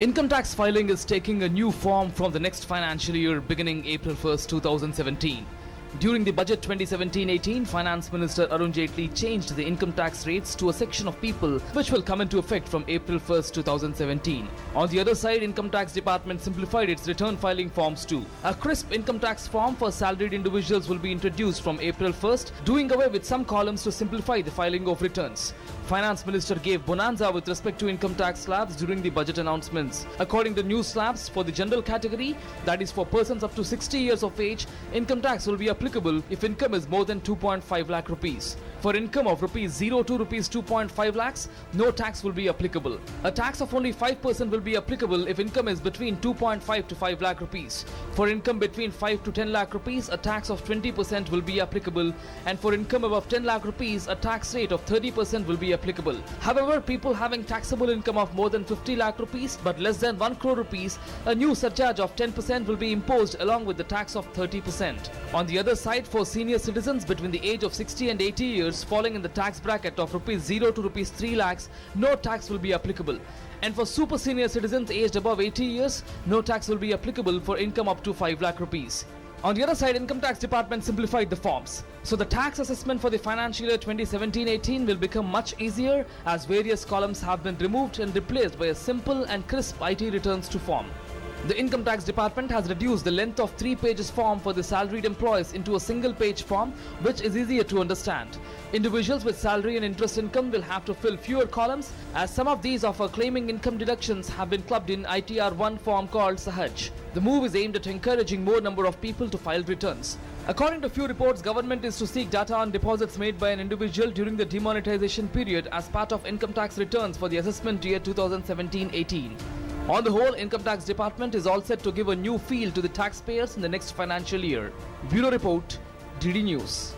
Income tax filing is taking a new form from the next financial year beginning April 1st, 2017. During the budget 2017-18, Finance Minister Arun Jaitley changed the income tax rates to a section of people which will come into effect from April 1st, 2017. On the other side, Income Tax Department simplified its return filing forms too. A crisp income tax form for salaried individuals will be introduced from April 1st, doing away with some columns to simplify the filing of returns. Finance Minister gave bonanza with respect to income tax slabs during the budget announcements. According to new slabs, for the general category, that is for persons up to 60 years of age, income tax will be applicable if income is more than 2.5 lakh rupees. For income of rupees 0 to rupees 2.5 lakhs, no tax will be applicable. A tax of only 5% will be applicable if income is between 2.5 to 5 lakh rupees. For income between 5 to 10 lakh rupees, a tax of 20% will be applicable, and for income above 10 lakh rupees, a tax rate of 30% will be applicable. However, people having taxable income of more than 50 lakh rupees but less than 1 crore rupees, a new surcharge of 10% will be imposed along with the tax of 30%. On the other side, for senior citizens between the age of 60 and 80 years falling in the tax bracket of rupees 0 to rupees 3 lakhs, no tax will be applicable. And for super senior citizens aged above 80 years, no tax will be applicable for income up to 5 lakh rupees. On the other side, Income Tax Department simplified the forms. So the tax assessment for the financial year 2017-18 will become much easier as various columns have been removed and replaced by a simple and crisp IT returns to form. The Income Tax Department has reduced the length of 3 pages form for the salaried employees into a single page form, which is easier to understand. Individuals with salary and interest income will have to fill fewer columns, as some of these offer claiming income deductions have been clubbed in ITR1 form called Sahaj. The move is aimed at encouraging more number of people to file returns. According to few reports, government is to seek data on deposits made by an individual during the demonetization period as part of income tax returns for the assessment year 2017-18. On the whole, Income Tax Department is all set to give a new feel to the taxpayers in the next financial year. Bureau Report, DD News.